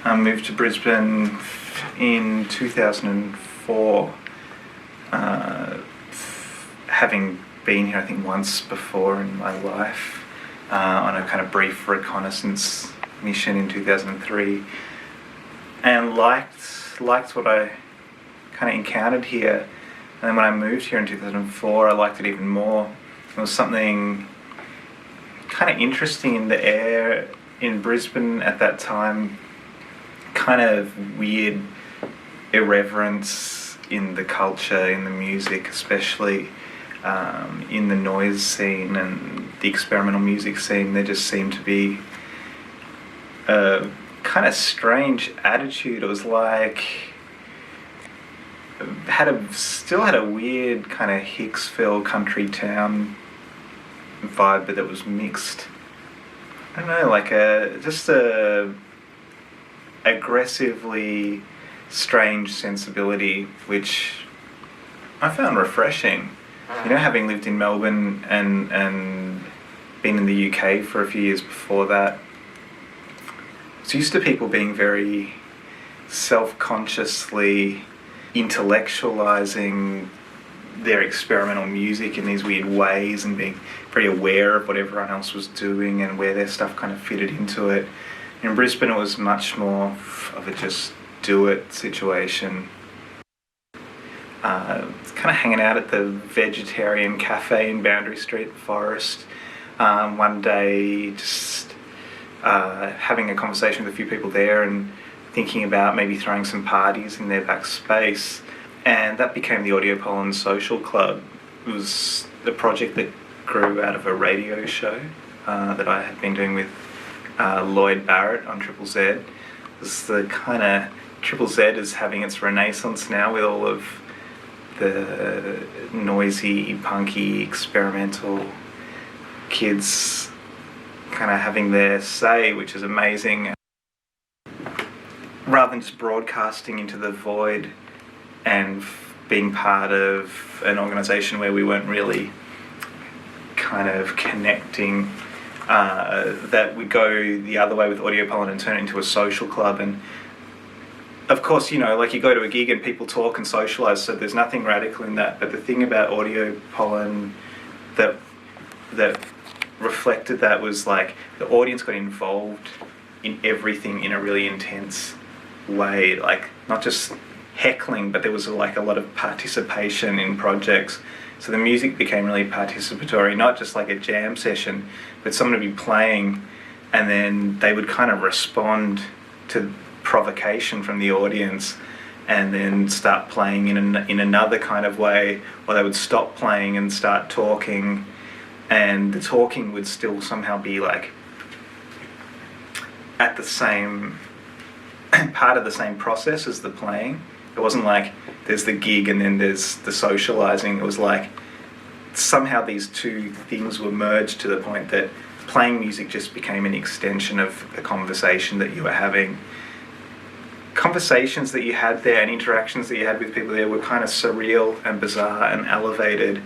I moved to Brisbane in 2004, having been here I think once before in my life on a kind of brief reconnaissance mission in 2003, and liked what I kind of encountered here. And then when I moved here in 2004, I liked it even more. There was something kind of interesting in the air in Brisbane at that time, kind of weird irreverence in the culture, in the music especially, in the noise scene and the experimental music scene. There just seemed to be a kind of strange attitude. It was like still had a weird kind of Hicksville country town vibe, but that was mixed. I don't know, like just a aggressively strange sensibility, which I found refreshing. You know, having lived in Melbourne and been in the UK for a few years before that, I was used to people being very self-consciously intellectualizing their experimental music in these weird ways and being very aware of what everyone else was doing and where their stuff kind of fitted into it. In Brisbane it was much more of a just do it situation. Kind of hanging out at the vegetarian cafe in Boundary Street Forest one day, just having a conversation with a few people there and thinking about maybe throwing some parties in their back space, and that became the Audio Pollen Social Club. It was a project that grew out of a radio show that I had been doing with Lloyd Barrett on Triple Z. It was the kind of Triple Z is having its renaissance now with all of the noisy, punky, experimental kids kind of having their say, which is amazing. Rather than just broadcasting into the void and being part of an organisation where we weren't really kind of connecting, that we go the other way with Audio Pollen and turn it into a social club. And of course, you know, like you go to a gig and people talk and socialise, so there's nothing radical in that. But the thing about Audio Pollen that reflected that was like the audience got involved in everything in a really intense way, like not just heckling, but there was like a lot of participation in projects. So the music became really participatory, not just like a jam session, but someone would be playing and then they would kind of respond to provocation from the audience and then start playing in another kind of way, or they would stop playing and start talking, and the talking would still somehow be like at the same part of the same process as the playing. It wasn't like there's the gig and then there's the socializing. It was like somehow these two things were merged to the point that playing music just became an extension of the conversation that you were having. Conversations that you had there and interactions that you had with people there were kind of surreal and bizarre and elevated,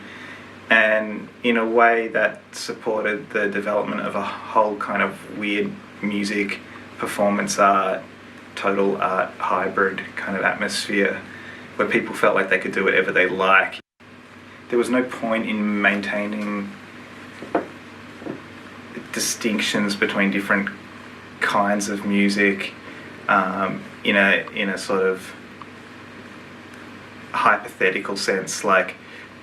and in a way that supported the development of a whole kind of weird music, performance art, total art hybrid kind of atmosphere where people felt like they could do whatever they like. There was no point in maintaining distinctions between different kinds of music in a sort of hypothetical sense, like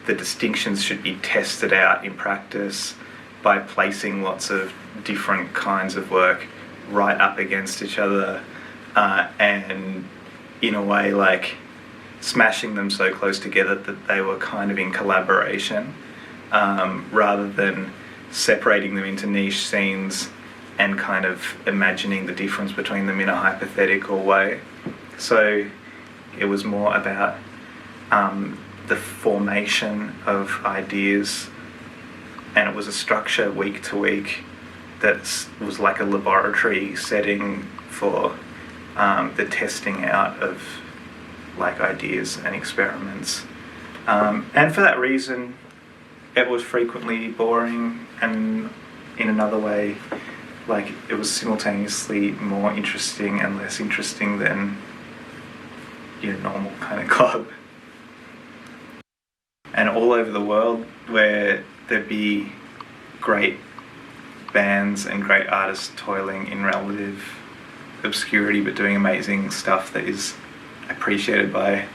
the distinctions should be tested out in practice by placing lots of different kinds of work right up against each other, and in a way like smashing them so close together that they were kind of in collaboration, rather than separating them into niche scenes and kind of imagining the difference between them in a hypothetical way. So it was more about the formation of ideas, and it was a structure week to week that was like a laboratory setting for the testing out of like ideas and experiments. And for that reason, it was frequently boring, and in another way, like it was simultaneously more interesting and less interesting than your normal kind of club. And all over the world, where there'd be great bands and great artists toiling in relative obscurity but doing amazing stuff that is appreciated by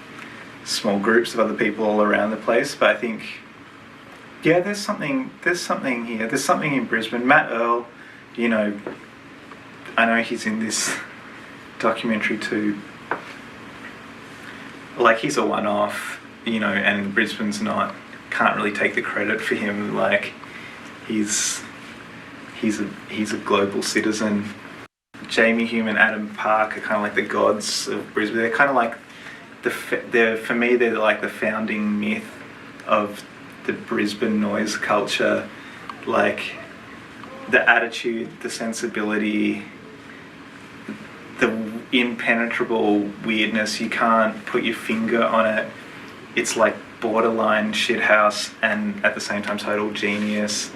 small groups of other people all around the place. But I think, yeah, there's something here. There's something in Brisbane. Matt Earle, you know, I know he's in this documentary too. Like, he's a one-off, you know, and Brisbane's can't really take the credit for him. Like, he's a global citizen. Jamie Hume and Adam Park are kind of like the gods of Brisbane. They're kind of like for me they're like the founding myth of the Brisbane noise culture. Like, the attitude, the sensibility, the impenetrable weirdness. You can't put your finger on it. It's like borderline shithouse and at the same time total genius.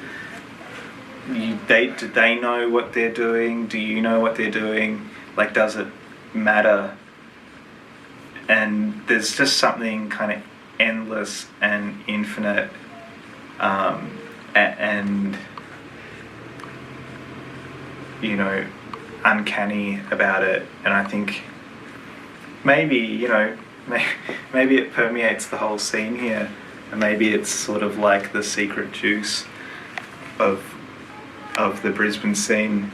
Do they know what they're doing? Do you know what they're doing? Like, does it matter? And there's just something kind of endless and infinite and, you know, uncanny about it. And I think maybe, you know, maybe it permeates the whole scene here, and maybe it's sort of like the secret juice of the Brisbane scene.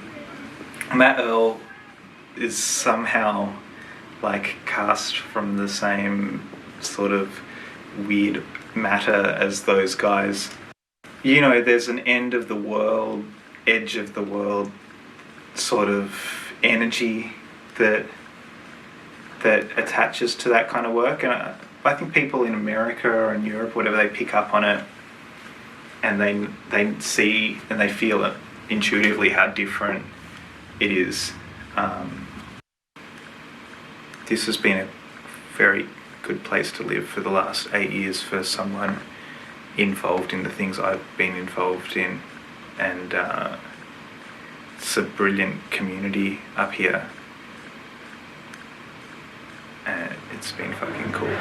Matt Earle is somehow like cast from the same sort of weird matter as those guys. You know, there's an end of the world, edge of the world sort of energy that attaches to that kind of work, and I think people in America and Europe, whatever, they pick up on it, and they see and they feel it intuitively how different it is. This has been a very good place to live for the last 8 years for someone involved in the things I've been involved in, and it's a brilliant community up here, and it's been fucking cool.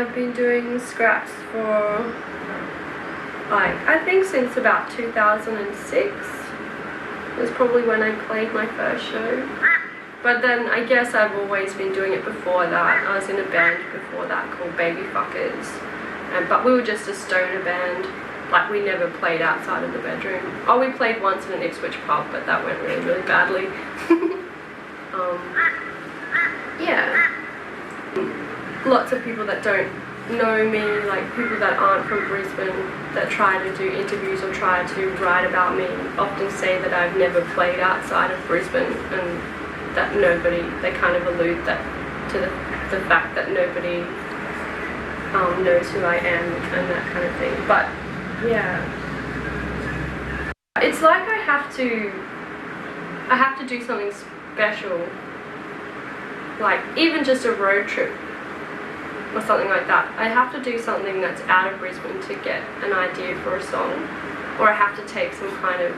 I've been doing scraps for, like, I think since about 2006 was probably when I played my first show. But then I guess I've always been doing it before that. I was in a band before that called Baby Fuckers, but we were just a stoner band. Like, we never played outside of the bedroom. Oh, we played once in an Ipswich pub, but that went really, really badly. Yeah. Lots of people that don't know me, like people that aren't from Brisbane, that try to do interviews or try to write about me, often say that I've never played outside of Brisbane, and that nobody, they kind of allude that to the fact that nobody knows who I am and that kind of thing. But yeah, it's like I have to do something special, like even just a road trip or something like that. I have to do something that's out of Brisbane to get an idea for a song, or I have to take some kind of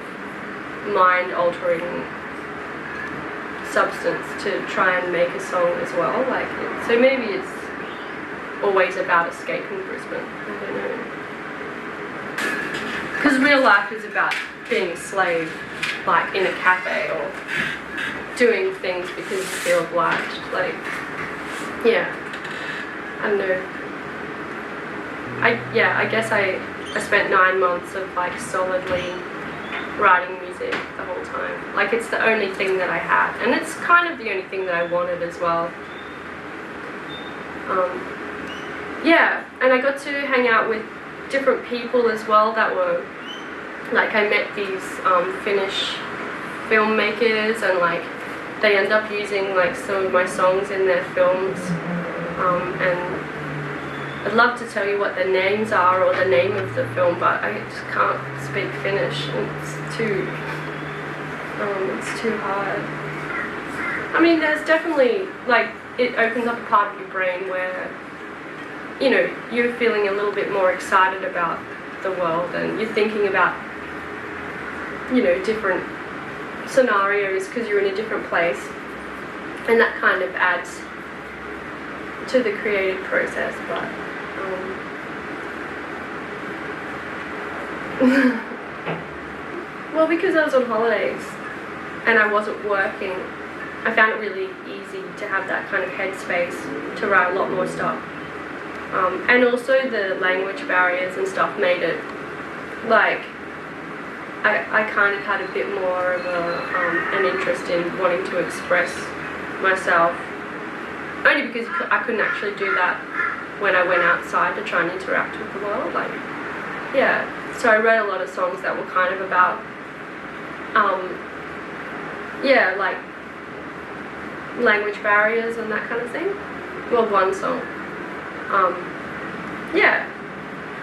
mind-altering substance to try and make a song as well. Like, so maybe it's always about escaping Brisbane. I don't know. Because real life is about being a slave, like in a cafe, or doing things because you feel obliged. Like, yeah, I don't know. I guess I spent 9 months of like solidly writing music the whole time. Like, it's the only thing that I had, and it's kind of the only thing that I wanted as well. Yeah, and I got to hang out with different people as well that were, like, I met these Finnish filmmakers, and like they end up using like some of my songs in their films, and I'd love to tell you what their names are or the name of the film, but I just can't speak Finnish, and it's too hard. I mean, there's definitely, like, it opens up a part of your brain where, you know, you're feeling a little bit more excited about the world, and you're thinking about, you know, different scenarios because you're in a different place, and that kind of adds to the creative process. But well, because I was on holidays and I wasn't working, I found it really easy to have that kind of headspace to write a lot more stuff. And also the language barriers and stuff made it, like, I kind of had a bit more of an interest in wanting to express myself, only because I couldn't actually do that when I went outside to try and interact with the world. Like, yeah, so I wrote a lot of songs that were kind of about, yeah, like language barriers and that kind of thing. Well, one song. Yeah,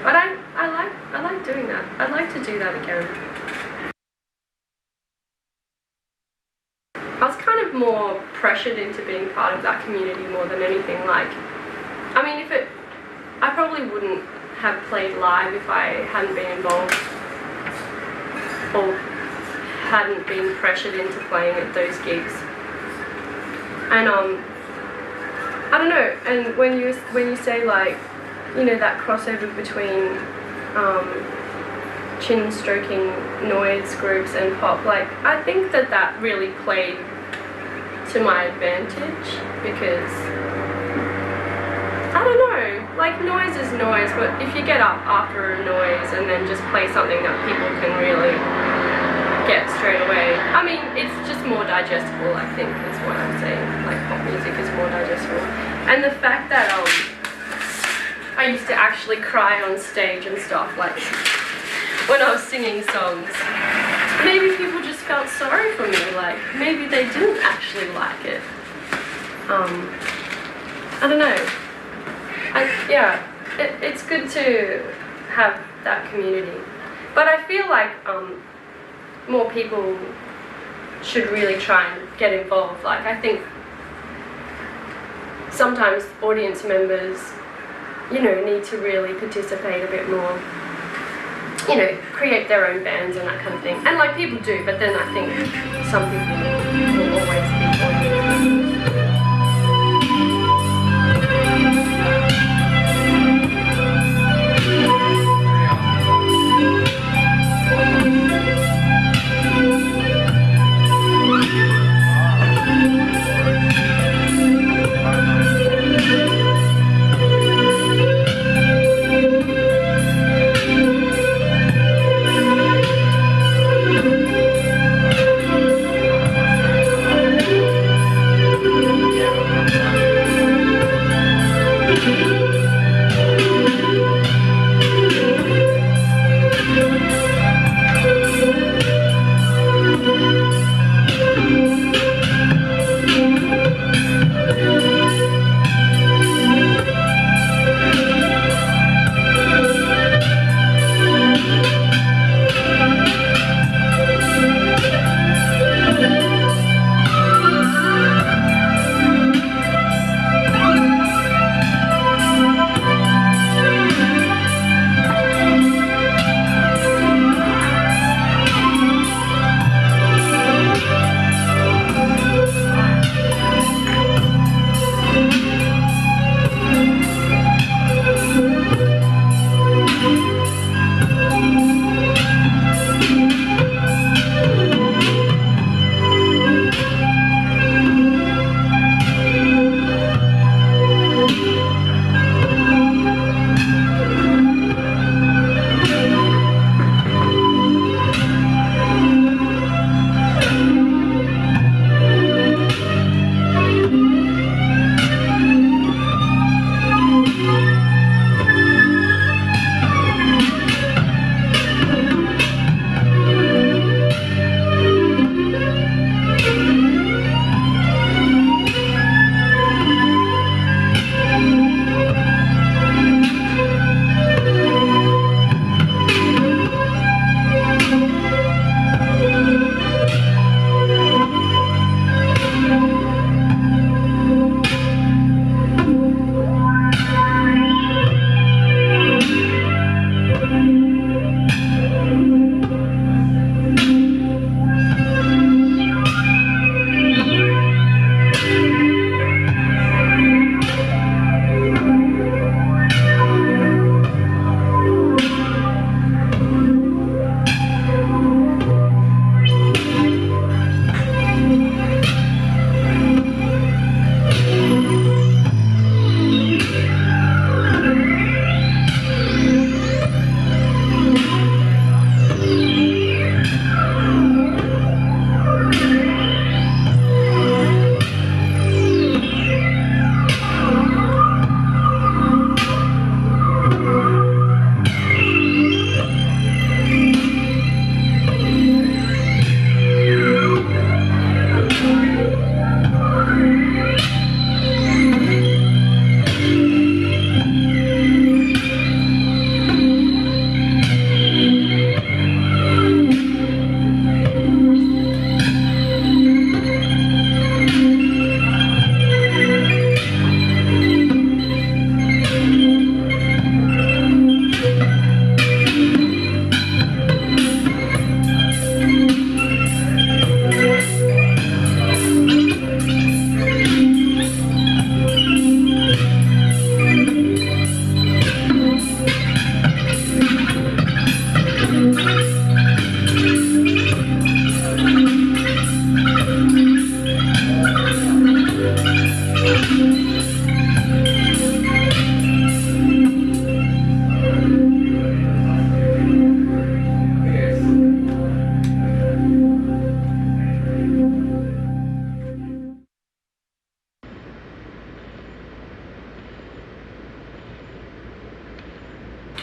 but I like doing that. I'd like to do that again. I was kind of more pressured into being part of that community more than anything. Like, I mean, I probably wouldn't have played live if I hadn't been involved or hadn't been pressured into playing at those gigs. And I don't know. And when you say, like, you know, that crossover between chin stroking noise groups and pop, like, I think that really played to my advantage, because I don't know, like, noise is noise, but if you get up after a noise and then just play something that people can really get straight away, I mean, it's just more digestible, I think, is what I'm saying. Like, pop music is more digestible. And the fact that I used to actually cry on stage and stuff, like, when I was singing songs, maybe people just felt sorry for me, like, maybe they didn't actually like it. I don't know. Yeah, it's good to have that community. But I feel like more people should really try and get involved. Like, I think sometimes audience members, you know, need to really participate a bit more, you know, create their own bands and that kind of thing. And, like, people do, but then I think some people will always be audience members.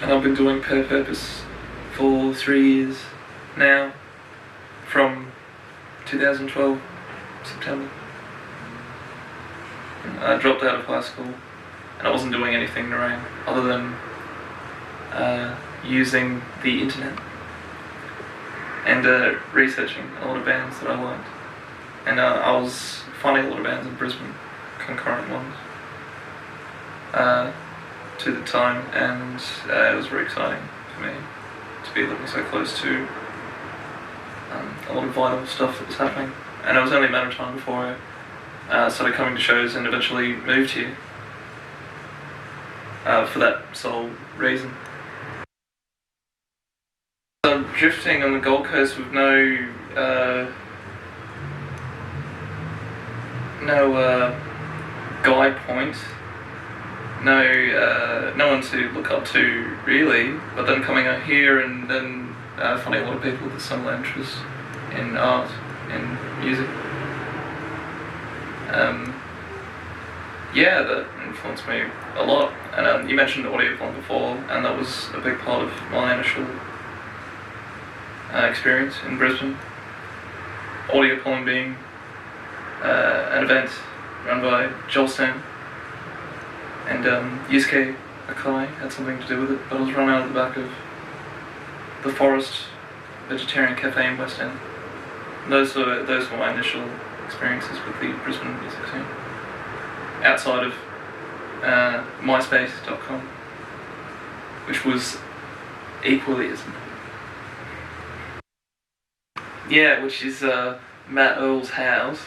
and I've been doing Per Purpose for 3 years now, from 2012, September. I dropped out of high school and I wasn't doing anything around other than using the internet and researching a lot of bands that I liked. And I was finding a lot of bands in Brisbane, concurrent ones, to the time, and it was very exciting for me to be living so close to a lot of vital stuff that was happening. And it was only a matter of time before I started coming to shows and eventually moved here for that sole reason. So drifting on the Gold Coast with no guide point, no one to look up to really, but then coming out here and then finding a lot of people with similar interests in art, in music. Yeah, that influenced me a lot. And you mentioned audiophile before, and that was a big part of my initial experience in Brisbane. Audiophile being an event run by Joel Stan, and Yusuke Akai had something to do with it, but it was run out of the back of the Forest Vegetarian Cafe in West End. And those were my initial experiences with the Brisbane music scene, outside of myspace.com, which was equally as important. Yeah, which is Matt Earle's house,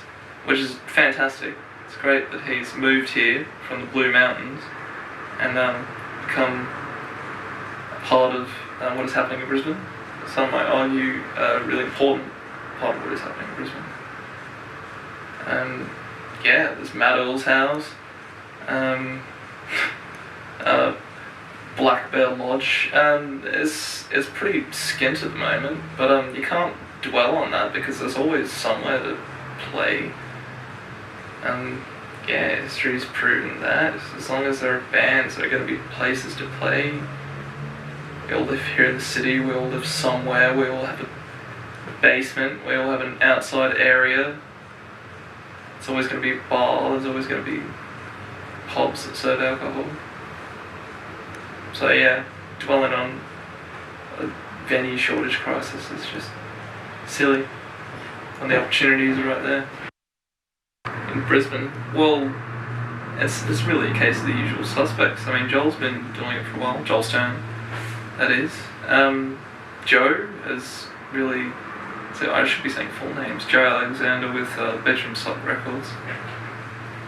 which is fantastic. It's great that he's moved here from the Blue Mountains and become a part of what is happening in Brisbane. Some might argue a really important part of what is happening in Brisbane. Yeah, there's Matt Earle's house, Black Bear Lodge. It's pretty skint at the moment, but you can't dwell on that because there's always somewhere to play. Yeah, history's proven that as long as there are bands, there are going to be places to play. We all live here in the city, we all live somewhere, we all have a basement, we all have an outside area. It's always going to be a bar, there's always going to be pubs that serve alcohol. So yeah, dwelling on a venue shortage crisis is just silly when the opportunities are right there. In Brisbane, well, it's really a case of the usual suspects. I mean, Joel's been doing it for a while, Joelstown, that is. Joe is really, so I should be saying full names, Joe Alexander with Bedroom Sock Records,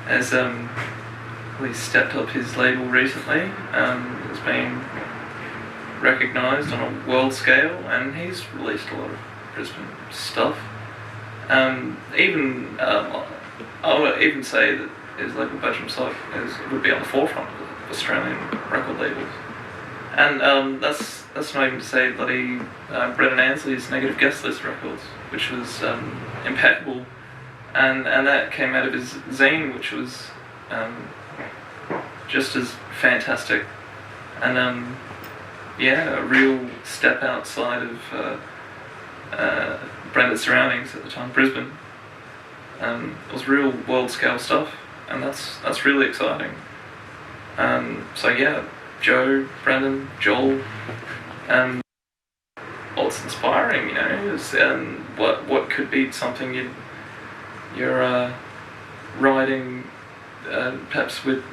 has really stepped up his label recently. It's been recognised on a world scale, and he's released a lot of Brisbane stuff. I would even say that his label Bedroom Sock would be on the forefront of Australian record labels. And that's not even to say bloody Brendan Ansley's Negative Guest List Records, which was impeccable, and that came out of his zine, which was just as fantastic, and yeah, a real step outside of Brendan's surroundings at the time, Brisbane. It was real world scale stuff, and that's really exciting. So yeah, Joe, Brendan, Joel, well, it's inspiring, you know. It's, what could be something you're writing, perhaps with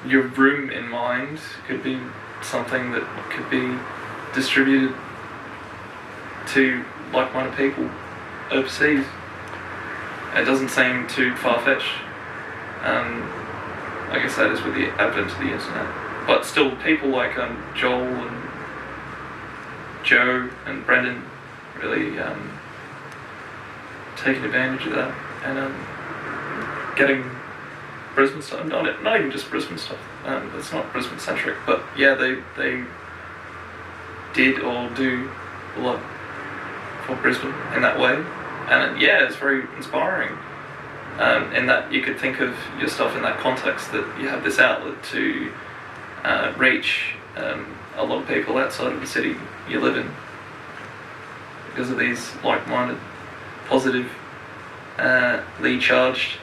your room in mind, could be something that could be distributed to like-minded people overseas. It doesn't seem too far-fetched. I guess that is with the advent of the internet. But still, people like Joel and Joe and Brendan really taking advantage of that and getting Brisbane stuff. Not even just Brisbane stuff. It's not Brisbane-centric, but yeah, they did or do a lot for Brisbane in that way. And yeah, it's very inspiring in that you could think of your stuff in that context, that you have this outlet to reach a lot of people outside of the city you live in because of these like-minded, positively charged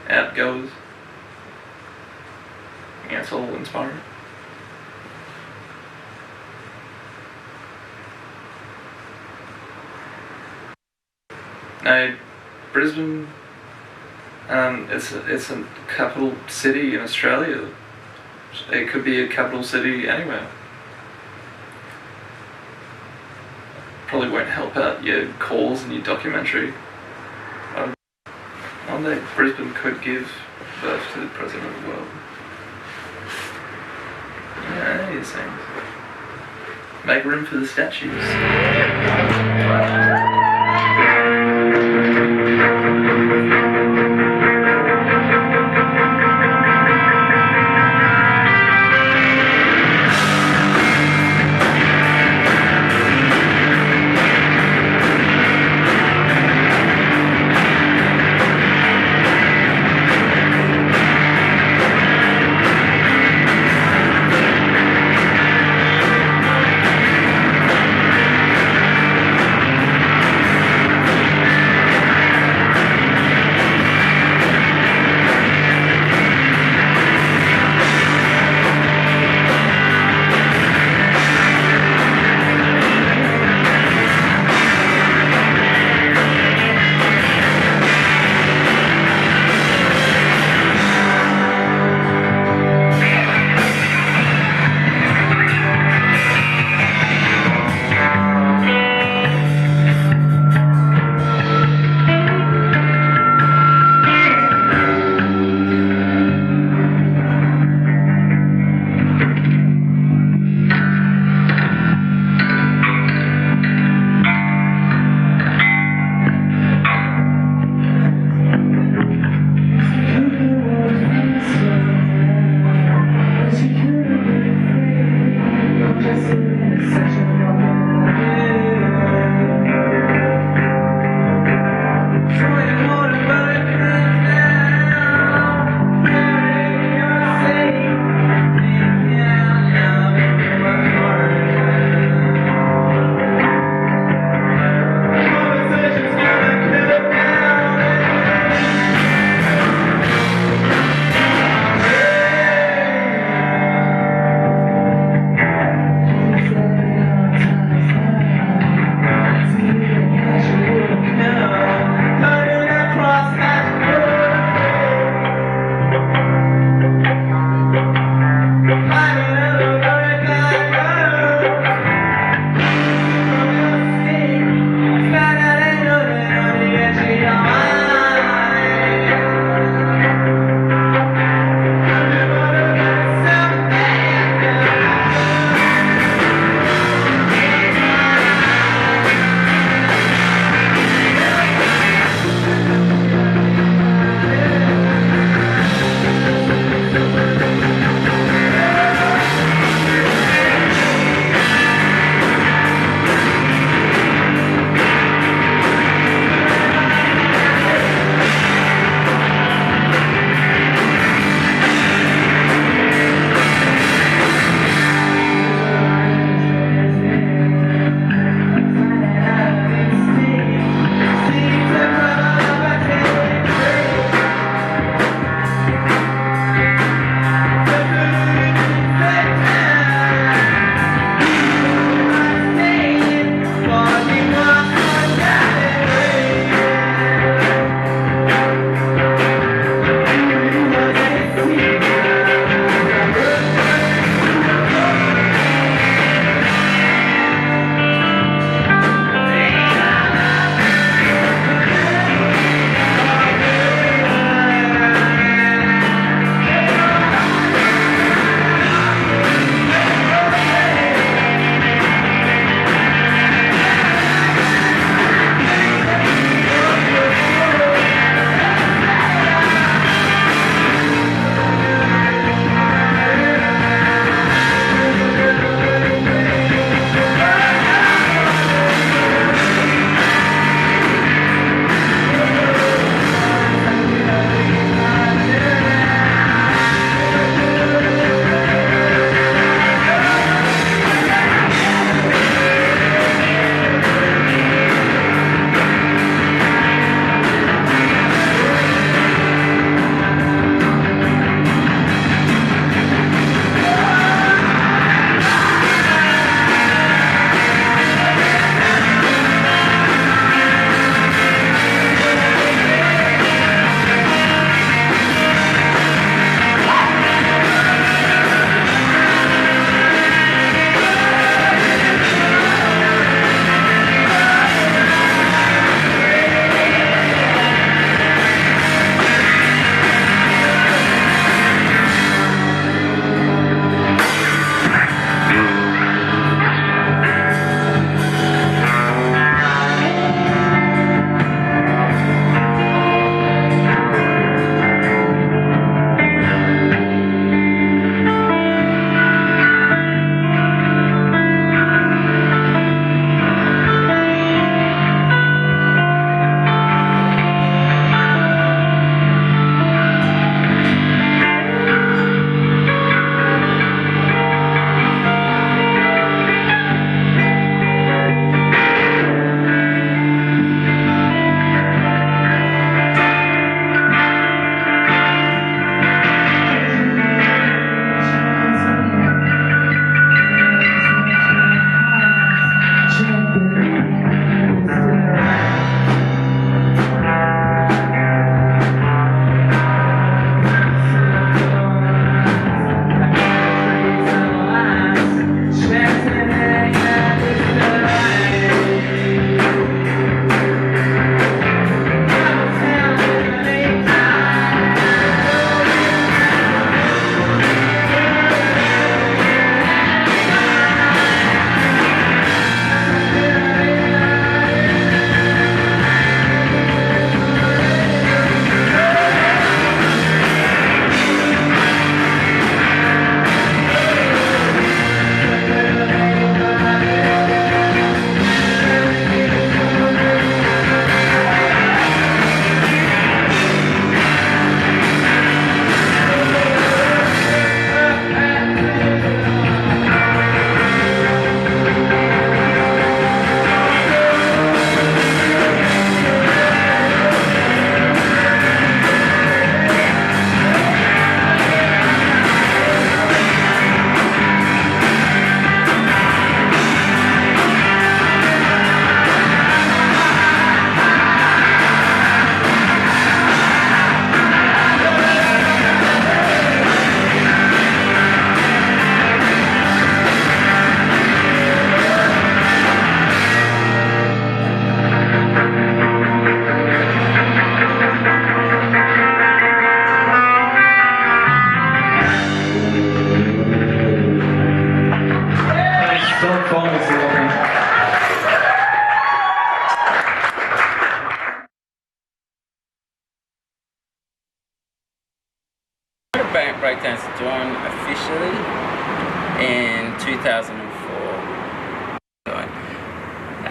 outgoers. Yeah, it's all inspiring. Now, Brisbane, it's a capital city in Australia. It could be a capital city anywhere. Probably won't help out your cause and your documentary. One day Brisbane could give birth to the President of the world. Yeah, these things. Make room for the statues.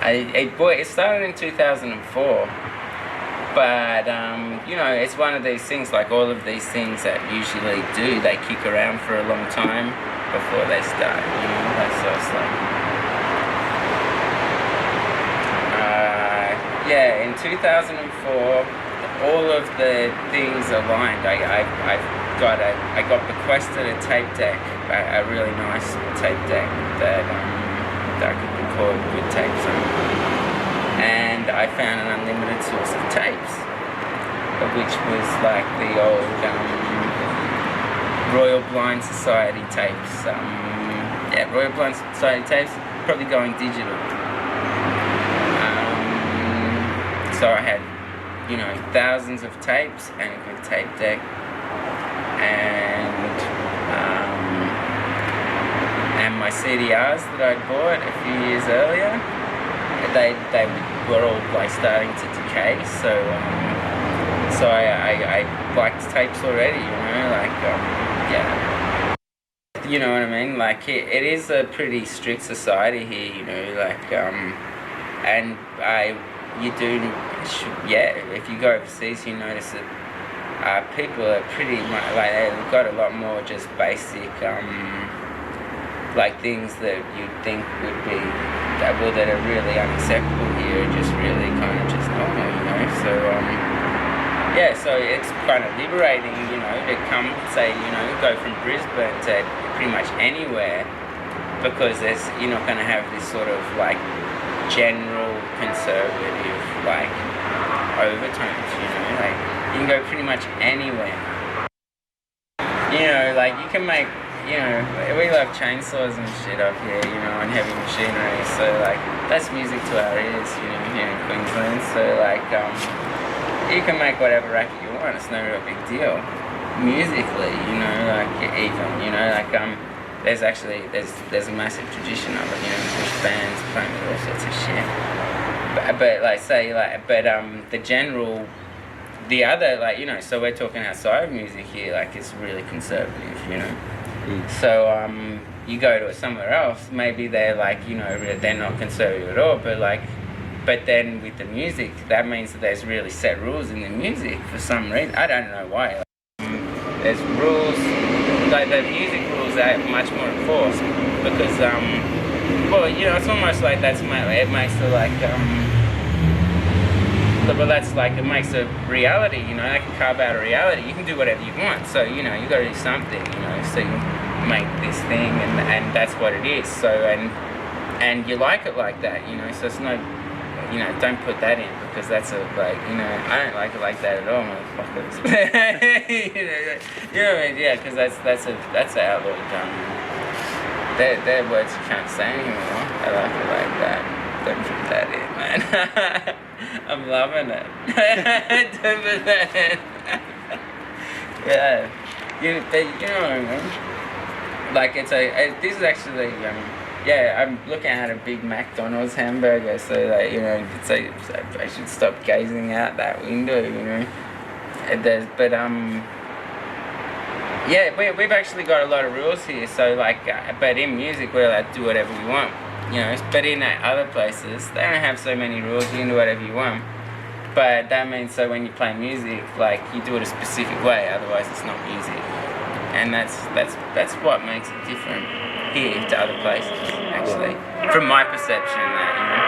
It started in 2004. But, you know, it's one of these things, like all of these things that usually do, they kick around for a long time before they start, you know, that's so it's like... yeah, in 2004, all of the things aligned. I got bequested a tape deck, a really nice tape deck that could record good tapes on. And I found an unlimited source of tapes, which was like the old Royal Blind Society tapes. Yeah, Royal Blind Society tapes, probably going digital. So I had, you know, thousands of tapes and a good tape deck, and my CDRs that I'd bought a few years earlier, they were all like starting to decay, so I liked tapes already, you know, like yeah, you know what I mean, like it is a pretty strict society here, you know, like and if you go overseas you notice that people are pretty much like they've got a lot more just basic like things that you'd think would be that are really unacceptable here, just really kind of just normal, you know. So yeah, so it's kind of liberating, you know, to come say, you know, go from Brisbane to pretty much anywhere, because you're not going to have this sort of like general conservative like overtones, you know, like you can go pretty much anywhere, you know, like you can make, you know, we love chainsaws and shit up here, you know, and heavy machinery, so like that's music to our ears, you know, here in Queensland. So like you can make whatever racket you want, it's no real big deal musically, you know, like even, you know, like there's a massive tradition of it, you know, there's bands playing with all sorts of shit, but like say like the other, like, you know, so we're talking outside of music here, like it's really conservative, you know. So you go to somewhere else, maybe they're like, you know, they're not conservative at all, but then with the music, that means that there's really set rules in the music for some reason. I don't know why. There's rules, like the music rules are much more enforced because, well, you know, it's almost like it makes it like, well, that's like, it makes a reality, you know, they can carve out a reality. You can do whatever you want, so, you know, you got to do something, you know, so you make this thing, and that's what it is. So, and you like it like that, you know, so it's no, you know, don't put that in, because that's a, like, you know, I don't like it like that at all, motherfuckers. You know what I mean? Yeah, because that's an outlawed they're words you can't say anymore. I like it like that. Don't put that in, man. I'm loving it. Don't put that in. Yeah. You know what I mean? Like, this is actually, yeah, I'm looking at a big McDonald's hamburger, so, like, you know, it's like, I should stop gazing out that window, you know. Yeah, we've actually got a lot of rules here, so, like, but in music, we're allowed to do whatever we want. You know, but in other places, they don't have so many rules, you can do whatever you want. But that means, so when you play music, like, you do it a specific way, otherwise it's not music. And that's what makes it different here to other places, actually. From my perception, that, you know.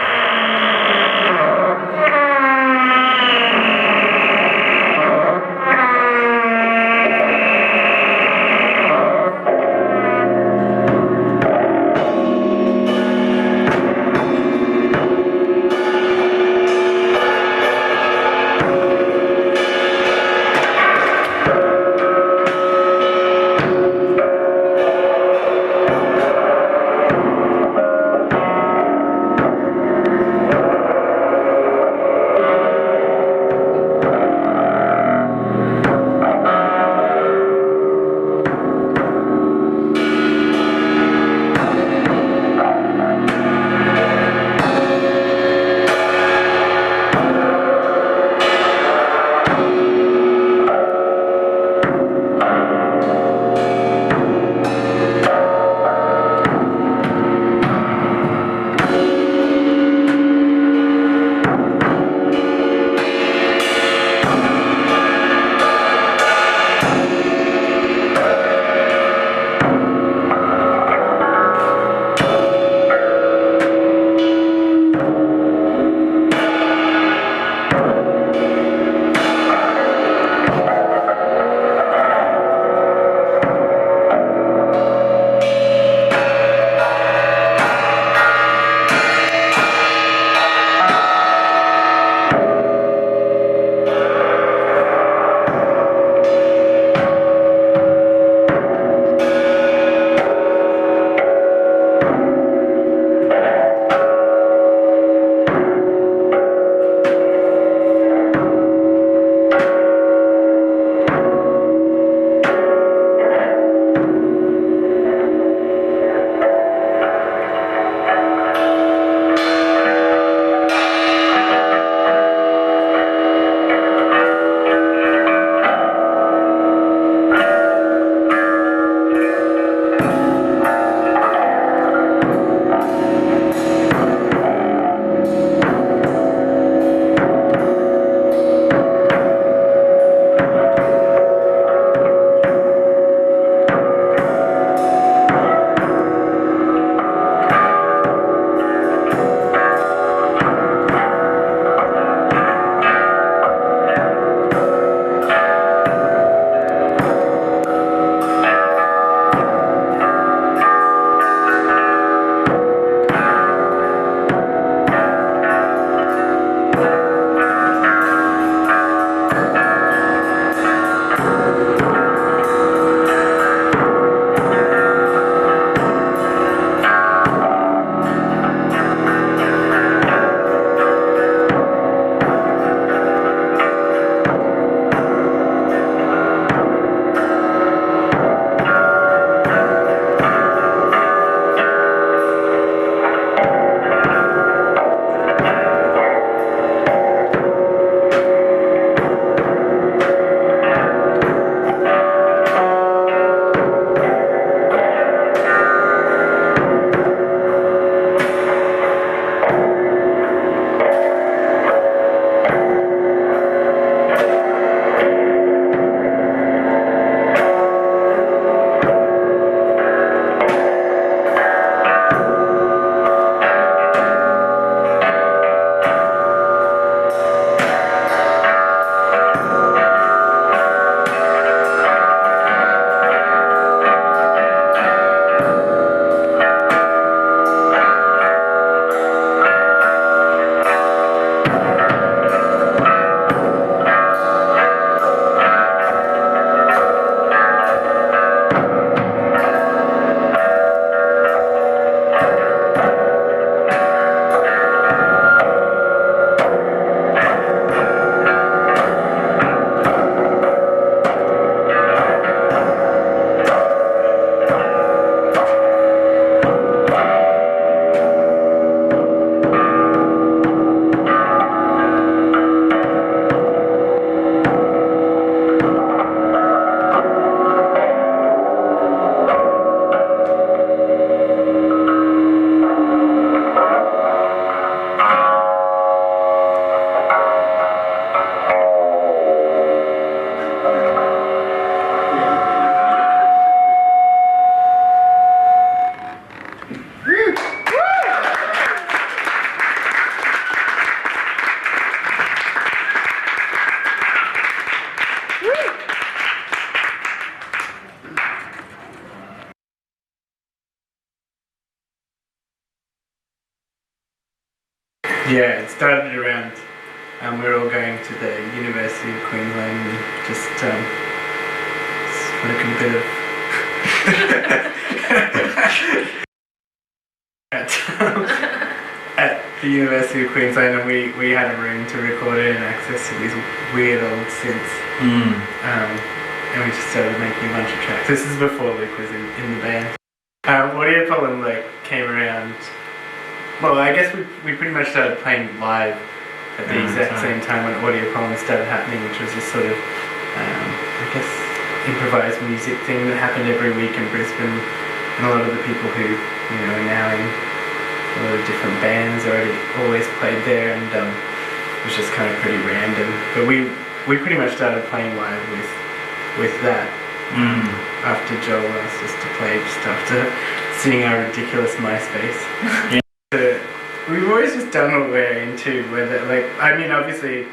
Yeah, it started around, we were all going to the University of Queensland and just smoking a bit of at the University of Queensland, and we had a room to record it and access to these weird old synths. And we just started making a bunch of tracks. This is before Luke was in the band. Audio Pollen came around. Well, I guess we pretty much started playing live at the exact same time when Audio Pollen started happening, which was this sort of, I guess, improvised music thing that happened every week in Brisbane. And a lot of the people who, are now in a lot of different bands already always played there, and it was just kind of pretty random. But we pretty much started playing live with that after Joel asked us to play, just after seeing our ridiculous MySpace. We've always just done what we're into, whether obviously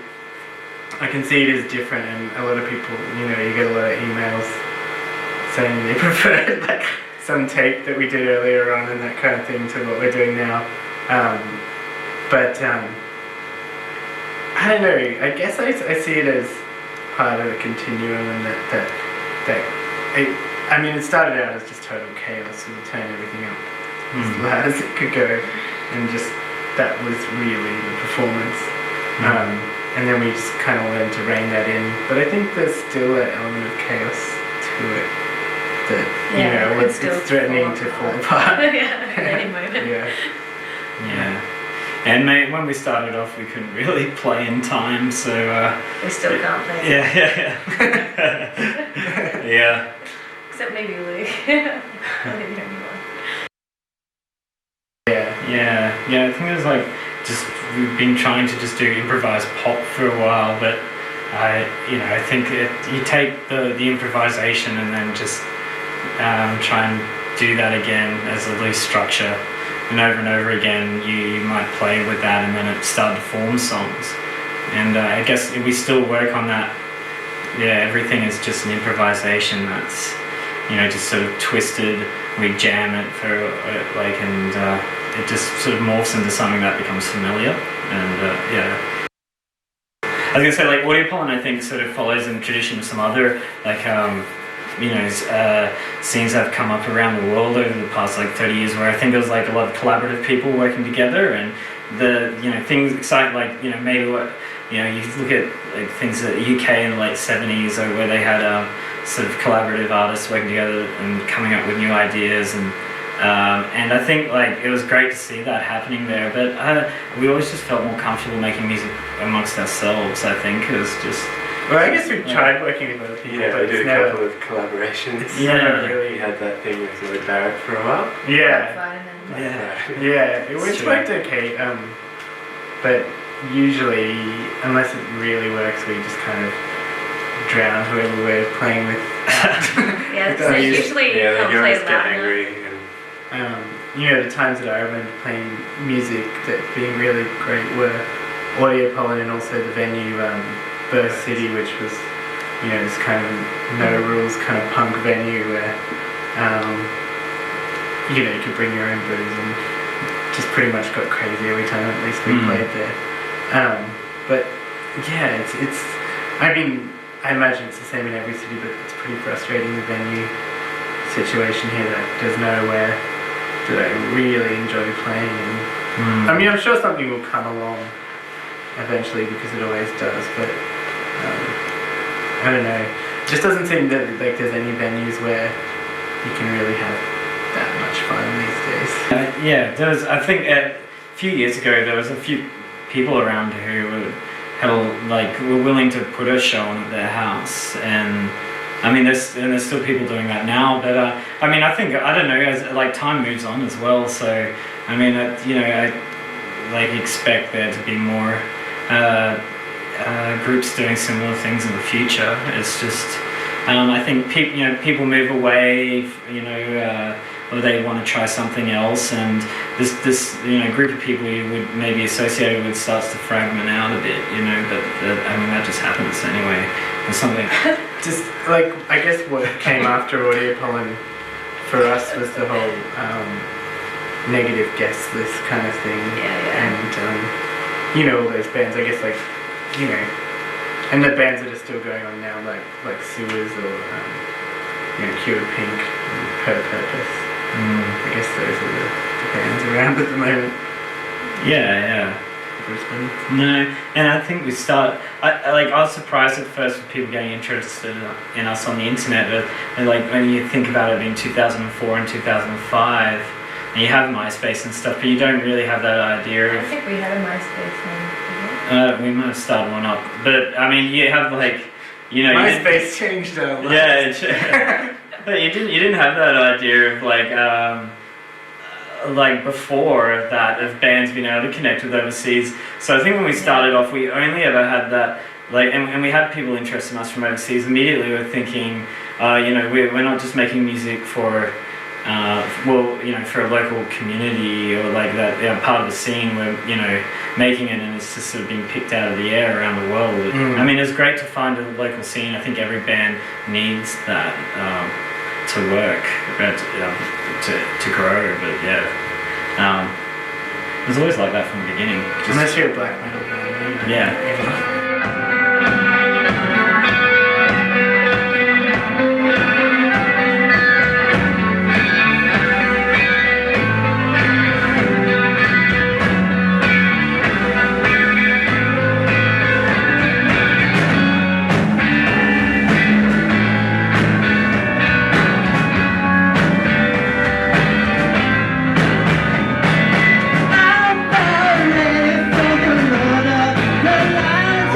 I can see it is different, and a lot of people, you get a lot of emails saying they prefer some tape that we did earlier on and that kind of thing to what we're doing now. But I don't know, I guess I see it as part of a continuum, and it started out as just total chaos, and we turned everything up as loud as it could go, and just that was really the performance. And then we just kind of learned to rein that in. But I think there's still an element of chaos to it that, it's threatening to fall apart. At any moment. Yeah. And when we started off, we couldn't really play in time, so... we still can't play. Yeah. Yeah. Except maybe Luke. I think the only one. Yeah, I think it was we've been trying to just do improvised pop for a while, but I think you take the improvisation and then just try and do that again as a loose structure, and over again you might play with that, and then it started to form songs. And I guess we still work on that. Yeah, everything is just an improvisation that's just sort of twisted. We jam it for and it just sort of morphs into something that becomes familiar. And I was gonna say, Audio Pollen, I think, sort of follows in the tradition of some other scenes that have come up around the world over the past 30 years, where I think there was a lot of collaborative people working together, and the things excite maybe what you look at things at the UK in the late 70s, or where they had sort of collaborative artists working together and coming up with new ideas, and I think it was great to see that happening there, but we always just felt more comfortable making music amongst ourselves. I think it was just... Well, I guess we've tried working with other people, but we did a couple of collaborations. Really... We had that thing with Lloyd Barrett for a while. It always worked okay, but usually, unless it really works, we just kind of drown whoever we're playing with. So usually they always get loud angry. The times that I remember playing music that being really great were Audio Pollen, and also the venue Burst City, which was this kind of no rules kind of punk venue where you could bring your own booze and just pretty much got crazy every time at least we played there. But yeah, it's I imagine it's the same in every city, but it's pretty frustrating, the venue situation here, that there's nowhere that I really enjoy playing in. I'm sure something will come along eventually, because it always does, but I don't know. It just doesn't seem that there's any venues where you can really have that much fun these days. I think a few years ago there was a few people around who were willing to put a show on at their house, and there's still people doing that now, but I think, I don't know, as time moves on as well, so I expect there to be more groups doing similar things in the future. It's just I think people move away, or they want to try something else, and this group of people you would maybe associate with starts to fragment out a bit, but that just happens anyway. Or something. Just I guess what came after Audio Pollen for us was the whole negative guest list kind of thing. Yeah. And you know, all those bands, I guess, like, you know, and the bands that are still going on now, like Sewers or, you know, Cured Pink, and Per Purpose. I guess those are the bands around at the moment. Yeah. Brisbane. No, and I think I was surprised at first with people getting interested in us on the internet, but like when you think about it in 2004 and 2005, and you have MySpace and stuff, but you don't really have that idea I of... think we had a MySpace name. we might have started one up, but I mean, you have like, you know... MySpace changed our lives. Yeah, but you didn't have that idea of like before that of bands being able to connect with overseas. So I think when we started off, we only ever had that, like, and we had people interested in us from overseas. Immediately we were thinking, you know, we're not just making music for, well, you know, for a local community or like that, you know, part of the scene. We're, you know, making it and it's just sort of being picked out of the air around the world. I mean, it's great to find a local scene. I think every band needs that to work, to grow, but yeah. It was always like that from the beginning. Unless you're a black metal band. Yeah. I'm falling for the Lord of the Light.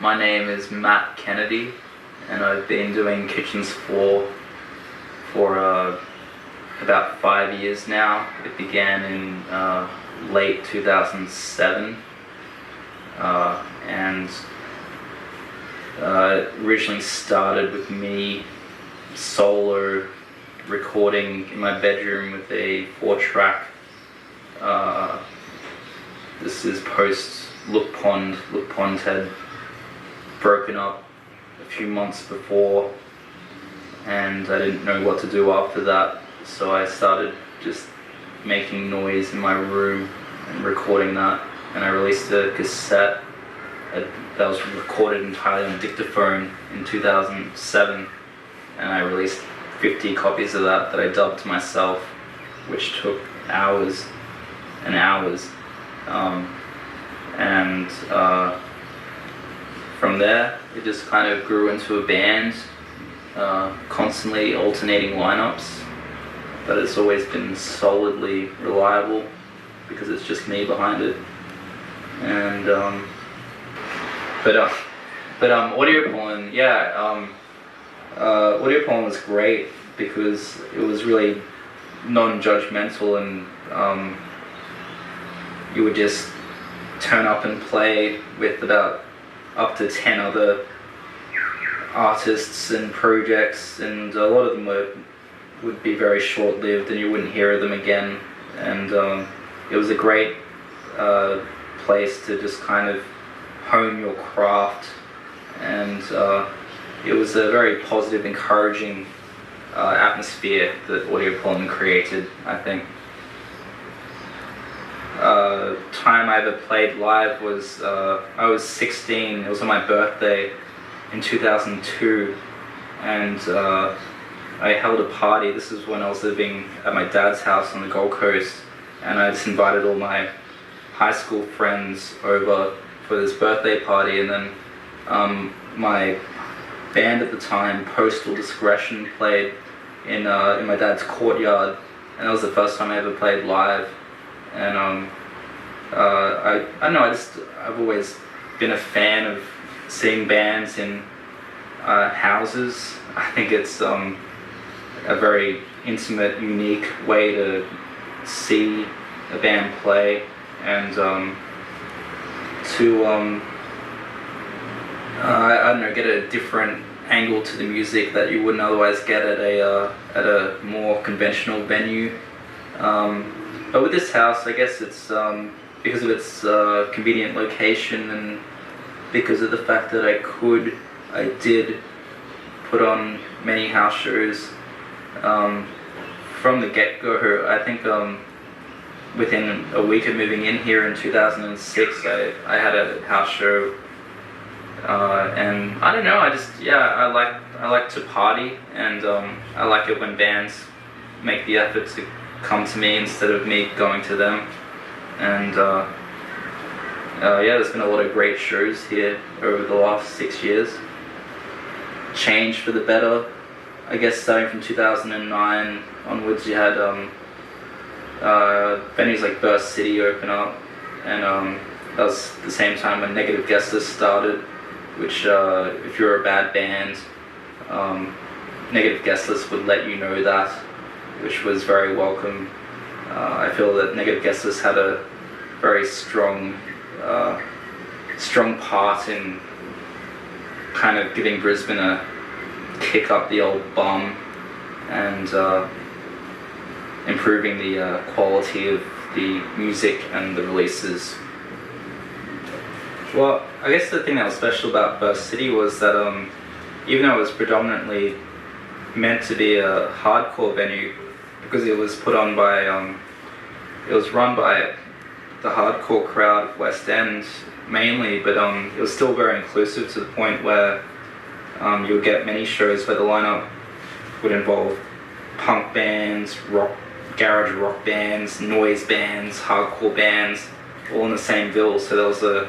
My name is Matt Kennedy, and I've been doing Kitchens for about 5 years now. It began in late 2007, and originally started with me solo recording in my bedroom with a 4-track. This is post Look Pond. Look Pond had broken up a few months before, and I didn't know what to do after that, so I started just making noise in my room and recording that, and I released a cassette that was recorded entirely on dictaphone in 2007, and I released 50 copies of that I dubbed myself, which took hours and hours. From there, it just kind of grew into a band, constantly alternating lineups, but it's always been solidly reliable because it's just me behind it. And audio porn, audio porn was great because it was really non-judgmental, and you would just turn up and play with about up to 10 other artists and projects, and a lot of them would be very short-lived and you wouldn't hear them again, and it was a great place to just kind of hone your craft, and it was a very positive, encouraging atmosphere that audio porn created, I think. Time I ever played live was, I was 16, it was on my birthday in 2002, and I held a party. This is when I was living at my dad's house on the Gold Coast, and I just invited all my high school friends over for this birthday party, and then my band at the time, Postal Discretion, played in my dad's courtyard, and that was the first time I ever played live. And I don't know, I've always been a fan of seeing bands in houses. I think it's a very intimate, unique way to see a band play, and I don't know, get a different angle to the music that you wouldn't otherwise get at a more conventional venue. But with this house, I guess it's because of its convenient location, and because of the fact that I did put on many house shows from the get-go. I think within a week of moving in here in 2006, I had a house show, and I don't know, I like to party, and I like it when bands make the effort to come to me instead of me going to them. And there's been a lot of great shows here over the last 6 years. Changed for the better, I guess. Starting from 2009 onwards, you had venues like Burst City open up, and that was the same time when Negative Guest List started, which if you're a bad band, Negative Guest List would let you know that, which was very welcome. I feel that Negative Guest List had a very strong part in kind of giving Brisbane a kick up the old bum, and improving the quality of the music and the releases. Well, I guess the thing that was special about Burst City was that even though it was predominantly meant to be a hardcore venue, because it was put on by, it was run by the hardcore crowd of West End mainly, but it was still very inclusive to the point where you would get many shows where the lineup would involve punk bands, garage rock bands, noise bands, hardcore bands, all in the same bill. So there was a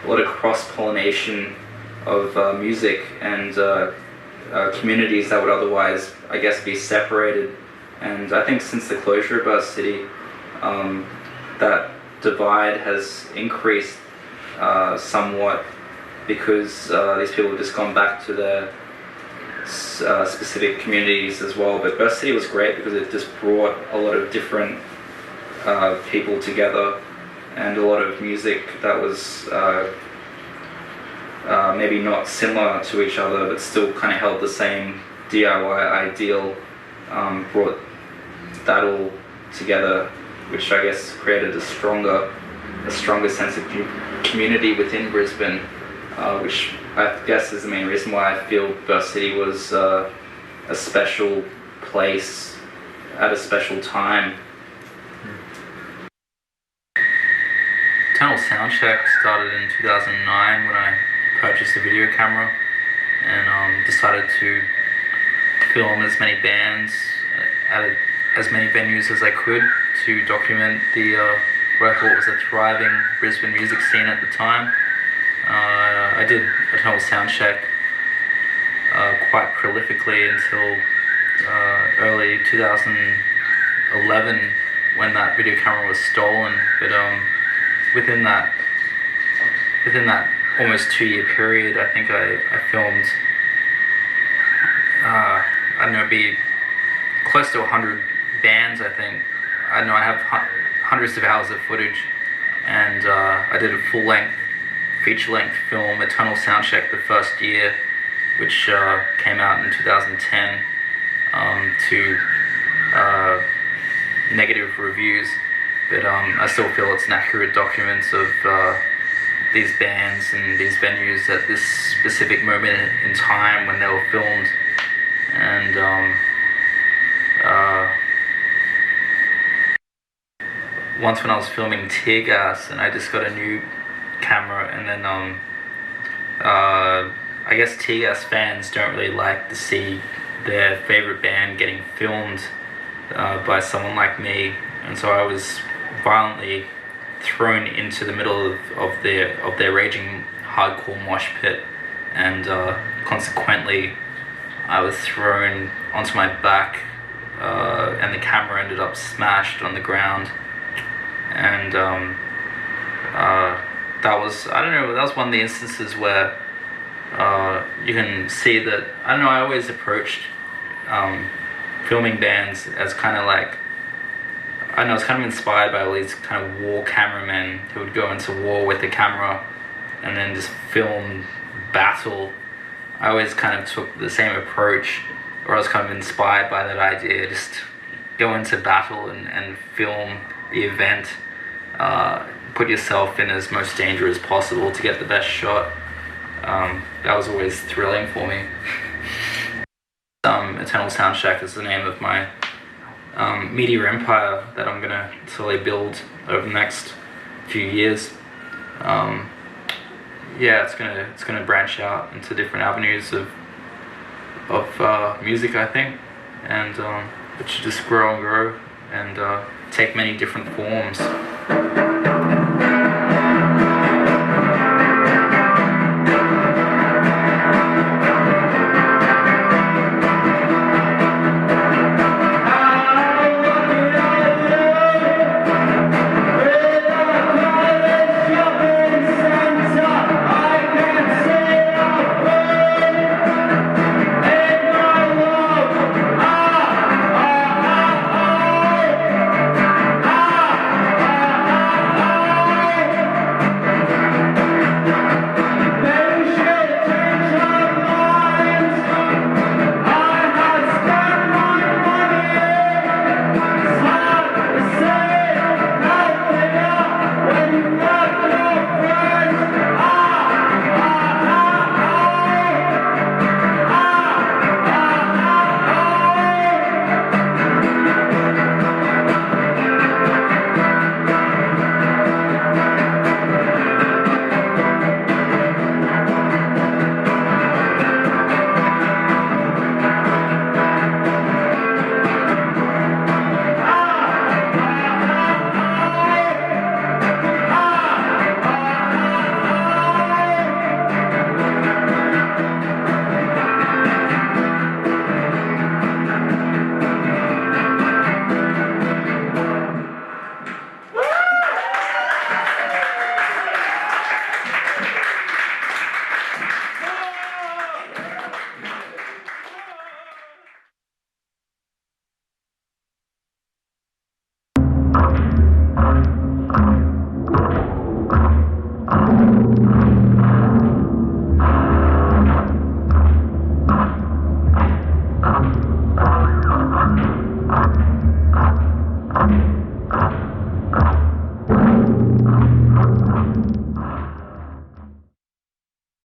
lot of cross-pollination of music and communities that would otherwise, I guess, be separated. And I think since the closure of Burst City, that divide has increased somewhat, because these people have just gone back to their specific communities as well. But Burst City was great because it just brought a lot of different people together, and a lot of music that was maybe not similar to each other but still kind of held the same DIY ideal, brought that all together, which I guess created a stronger sense of community within Brisbane, which I guess is the main reason why I feel Burst City was a special place at a special time. Soundcheck started in 2009 when I purchased a video camera and decided to film as many bands at as many venues as I could to document the what I thought was a thriving Brisbane music scene at the time. I did Eternal Soundcheck quite prolifically until early 2011 when that video camera was stolen, but within that almost 2-year period, I think I filmed, I don't know, it'd be close to 100 bands, I think. I know I have hundreds of hours of footage, and I did a full-length, feature-length film, Eternal Soundcheck, the first year, which came out in 2010 to negative reviews. But I still feel it's an accurate document of these bands and these venues at this specific moment in time when they were filmed. And once when I was filming Tear Gas, and I just got a new camera, and then I guess Tear Gas fans don't really like to see their favorite band getting filmed by someone like me, and so I was violently thrown into the middle of their raging hardcore mosh pit, and consequently I was thrown onto my back, and the camera ended up smashed on the ground, and that was, I don't know, that was one of the instances where you can see that, I don't know, I always approached filming bands as kind of like, I know, it's kind of inspired by all these kind of war cameramen who would go into war with the camera and then just film battle. I always kind of took the same approach, or I was kind of inspired by that idea, just go into battle and film the event, put yourself in as most danger as possible to get the best shot. That was always thrilling for me. Eternal Soundcheck is the name of my media empire that I'm gonna slowly build over the next few years. Yeah, it's gonna branch out into different avenues of music, I think, and it should just grow and grow and take many different forms.